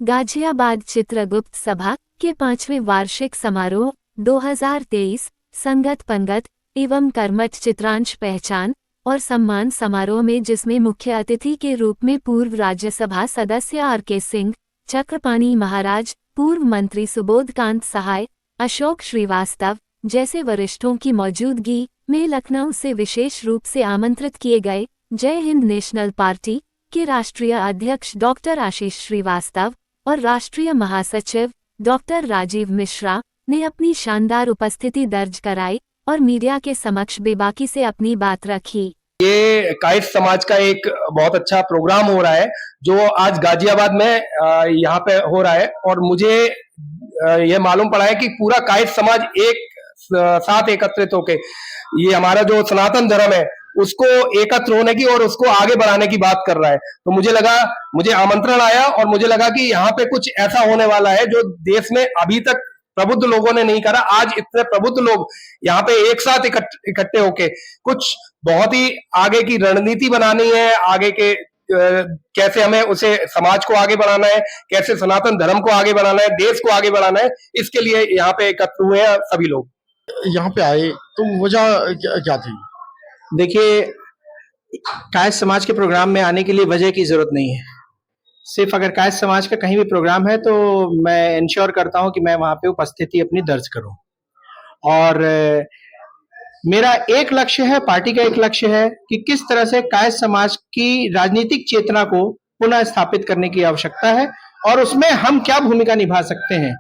गाजियाबाद चित्रगुप्त सभा के 5वें वार्षिक समारोह 2023 संगत पंगत एवं कर्मठ चित्रांश पहचान और सम्मान समारोह में, जिसमें मुख्य अतिथि के रूप में पूर्व राज्यसभा सदस्य आर.के. सिंह, चक्रपाणी महाराज, पूर्व मंत्री सुबोधकांत सहाय, अशोक श्रीवास्तव जैसे वरिष्ठों की मौजूदगी में लखनऊ से विशेष रूप से आमंत्रित किए गए जय हिंद नेशनल पार्टी के राष्ट्रीय अध्यक्ष डॉक्टर आशीष श्रीवास्तव और राष्ट्रीय महासचिव डॉक्टर राजीव मिश्रा ने अपनी शानदार उपस्थिति दर्ज कराई और मीडिया के समक्ष बेबाकी से अपनी बात रखी। ये कायस्थ समाज का एक बहुत अच्छा प्रोग्राम हो रहा है जो आज गाजियाबाद में यहाँ पे हो रहा है, और मुझे ये मालूम पड़ा है कि पूरा कायस्थ समाज एक साथ एकत्रित होके ये हमारा जो सनातन धर्म है उसको एकत्र होने की और उसको आगे बढ़ाने की बात कर रहा है। तो मुझे आमंत्रण आया और मुझे लगा कि यहाँ पे कुछ ऐसा होने वाला है जो देश में अभी तक प्रबुद्ध लोगों ने नहीं करा। आज इतने प्रबुद्ध लोग यहाँ पे एक साथ इकट्ठे होके कुछ बहुत ही आगे की रणनीति बनानी है, आगे के कैसे हमें उसे समाज को आगे बढ़ाना है, कैसे सनातन धर्म को आगे बढ़ाना है, देश को आगे बढ़ाना है, इसके लिए यहाँ पे एकत्र हुए हैं सभी लोग। यहाँ पे आए तो वजह क्या थी? देखिए, कायस्थ समाज के प्रोग्राम में आने के लिए वजह की जरूरत नहीं है। सिर्फ अगर कायस्थ समाज का कहीं भी प्रोग्राम है तो मैं इंश्योर करता हूं कि मैं वहां पे उपस्थिति अपनी दर्ज करूं। और मेरा एक लक्ष्य है, पार्टी का एक लक्ष्य है कि किस तरह से कायस्थ समाज की राजनीतिक चेतना को पुनः स्थापित करने की आवश्यकता है और उसमें हम क्या भूमिका निभा सकते हैं,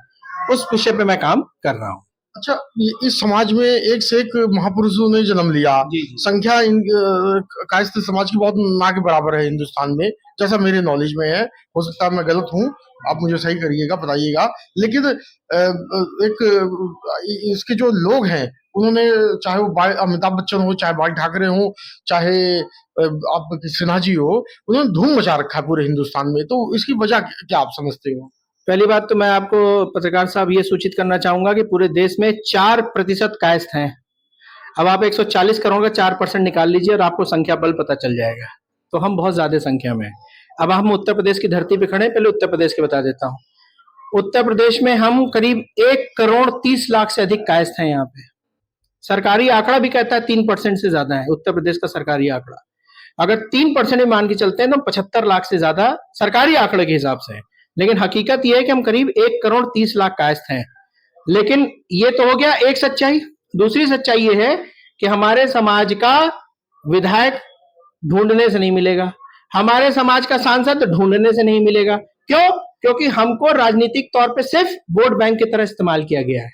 उस विषय पे मैं काम कर रहा हूँ। अच्छा, इस समाज में एक से एक महापुरुषों ने जन्म लिया। संख्या कायस्थ समाज की बहुत ना के बराबर है हिंदुस्तान में, जैसा मेरे नॉलेज में है। हो सकता है मैं गलत हूँ, आप मुझे सही करिएगा, बताइएगा। लेकिन एक इसके जो लोग हैं उन्होंने, चाहे वो अमिताभ बच्चन हो, चाहे बाल ठाकरे हो, चाहे आप सिन्हा जी हो, उन्होंने धूम मचा रखा है पूरे हिंदुस्तान में। तो इसकी वजह क्या आप समझते हो? पहली बात तो मैं आपको पत्रकार साहब ये सूचित करना चाहूंगा कि पूरे देश में 4% कायस्थ हैं। अब आप 140 करोड़ का 4% निकाल लीजिए और आपको संख्या बल पता चल जाएगा। तो हम बहुत ज्यादा संख्या में। अब हम उत्तर प्रदेश की धरती पे खड़े हैं, पहले उत्तर प्रदेश के बता देता हूँ। उत्तर प्रदेश में हम करीब 1,30,00,000 से अधिक कायस्थ हैं। यहाँ पे सरकारी आंकड़ा भी कहता है 3% से ज्यादा है उत्तर प्रदेश का सरकारी आंकड़ा। अगर 3% में मान के चलते हैं तो 75 लाख से ज्यादा सरकारी आंकड़े के हिसाब से है। लेकिन हकीकत यह है कि हम करीब 1,30,00,000 कायस्थ हैं। लेकिन ये तो हो गया एक सच्चाई। दूसरी सच्चाई ये है कि हमारे समाज का विधायक ढूंढने से नहीं मिलेगा, हमारे समाज का सांसद ढूंढने से नहीं मिलेगा। क्यों? क्योंकि हमको राजनीतिक तौर पे सिर्फ वोट बैंक की तरह इस्तेमाल किया गया है।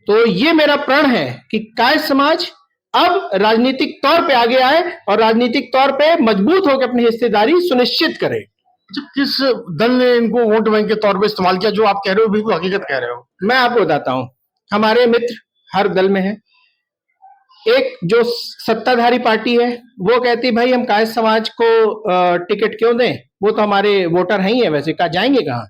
तो ये मेरा प्रण है कि कायस्थ समाज अब राजनीतिक तौर पे आगे आए और राजनीतिक तौर पे मजबूत होकर अपनी हिस्सेदारी सुनिश्चित करे। किस दल ने इनको वोट बैंक के तौर पे इस्तेमाल किया? जो आप कह रहे हो बिल्कुल हकीकत कह रहे हो। मैं आपको बताता हूं, हमारे मित्र हर दल में है। एक जो सत्ताधारी पार्टी है वो कहती भाई हम कायस्थ समाज को टिकट क्यों दें, वो तो हमारे वोटर हैं ही है, वैसे कहा जाएंगे कहां।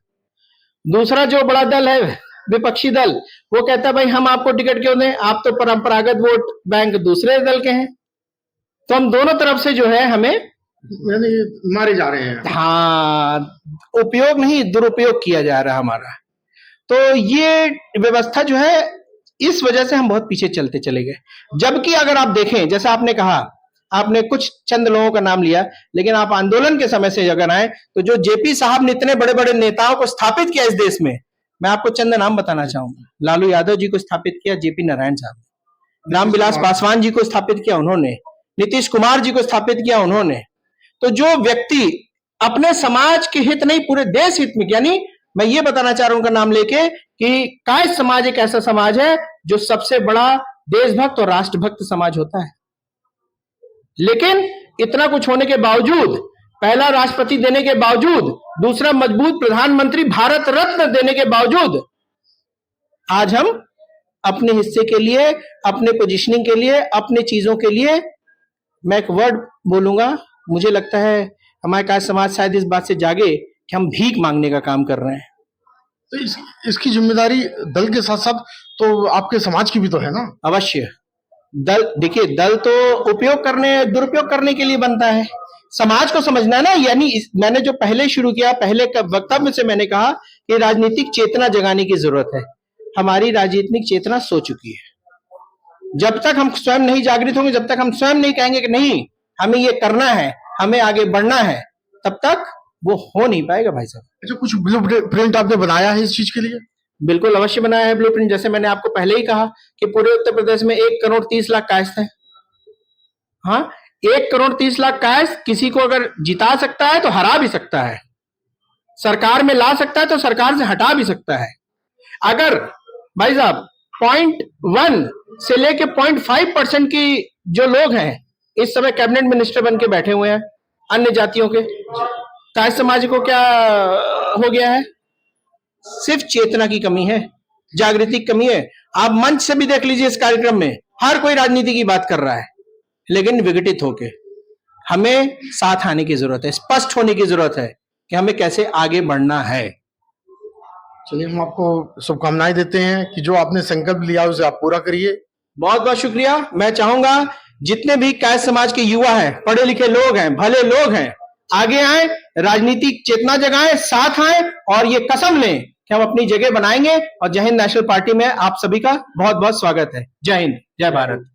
दूसरा जो बड़ा दल है विपक्षी दल, वो कहता भाई हम आपको टिकट क्यों दें, आप तो परंपरागत वोट बैंक दूसरे दल के हैं। तो हम दोनों तरफ से जो है हमें मारे जा रहे हैं। हाँ, उपयोग नहीं दुरुपयोग किया जा रहा हमारा। तो ये व्यवस्था जो है, इस वजह से हम बहुत पीछे चलते चले गए। जबकि अगर आप देखें, जैसा आपने कहा, आपने कुछ चंद लोगों का नाम लिया, लेकिन आप आंदोलन के समय से अगर आए तो जो जेपी साहब ने इतने बड़े बड़े नेताओं को स्थापित किया इस देश में, मैं आपको चंद नाम बताना चाहूंगा। लालू यादव जी को स्थापित किया जेपी नारायण साहब, रामविलास पासवान जी को स्थापित किया उन्होंने, नीतीश कुमार जी को स्थापित किया उन्होंने। तो जो व्यक्ति अपने समाज के हित नहीं पूरे देश हित में, यानी मैं ये बताना चाह रहा हूं उनका नाम लेके कि कायस्थ समाज एक ऐसा समाज है जो सबसे बड़ा देशभक्त और राष्ट्रभक्त समाज होता है। लेकिन इतना कुछ होने के बावजूद, पहला राष्ट्रपति देने के बावजूद, दूसरा मजबूत प्रधानमंत्री भारत रत्न देने के बावजूद, आज हम अपने हिस्से के लिए, अपने पोजीशनिंग के लिए, अपने चीजों के लिए, मैं एक वर्ड बोलूंगा, मुझे लगता है हमारे कायस्थ समाज शायद इस बात से जागे कि हम भीख मांगने का काम कर रहे हैं। तो इसकी जिम्मेदारी दल के साथ साथ तो आपके समाज की भी तो है ना? अवश्य। दल, देखिए, दल तो दुरुपयोग करने के लिए बनता है। समाज को समझना ना, यानी मैंने जो पहले शुरू किया, पहले वक्तव्य से मैंने कहा कि राजनीतिक चेतना जगाने की जरूरत है। हमारी राजनीतिक चेतना सो चुकी है। जब तक हम स्वयं नहीं जागृत होंगे, जब तक हम स्वयं नहीं कहेंगे कि नहीं हमें ये करना है, हमें आगे बढ़ना है, तब तक वो हो नहीं पाएगा भाई साहब। अच्छा, कुछ ब्लूप्रिंट आपने बनाया है इस चीज के लिए? बिल्कुल अवश्य बनाया है ब्लूप्रिंट। जैसे मैंने आपको पहले ही कहा कि पूरे उत्तर प्रदेश में 1,30,00,000 कायस्थ हैं। हाँ, 1,30,00,000 कायस्थ किसी को अगर जिता सकता है तो हरा भी सकता है, सरकार में ला सकता है तो सरकार से हटा भी सकता है। अगर भाई साहब 0.1 से लेके 0.5% की जो लोग हैं इस समय कैबिनेट मिनिस्टर बन के बैठे हुए हैं अन्य जातियों के, कायस्थ समाज को क्या हो गया है? सिर्फ चेतना की कमी है, जागृति की कमी है। आप मंच से भी देख लीजिए, इस कार्यक्रम में हर कोई राजनीति की बात कर रहा है, लेकिन विघटित होके। हमें साथ आने की जरूरत है, स्पष्ट होने की जरूरत है कि हमें कैसे आगे बढ़ना है। चलिए, हम आपको शुभकामनाएं देते हैं कि जो आपने संकल्प लिया उसे आप पूरा करिए। बहुत बहुत शुक्रिया। मैं चाहूंगा जितने भी कायस्थ समाज के युवा हैं, पढ़े लिखे लोग हैं, भले लोग हैं, आगे आए, राजनीतिक चेतना जगाएं, साथ आए और ये कसम लें कि हम अपनी जगह बनाएंगे। और जय हिंद नेशनल पार्टी में आप सभी का बहुत बहुत स्वागत है। जय हिंद, जय भारत।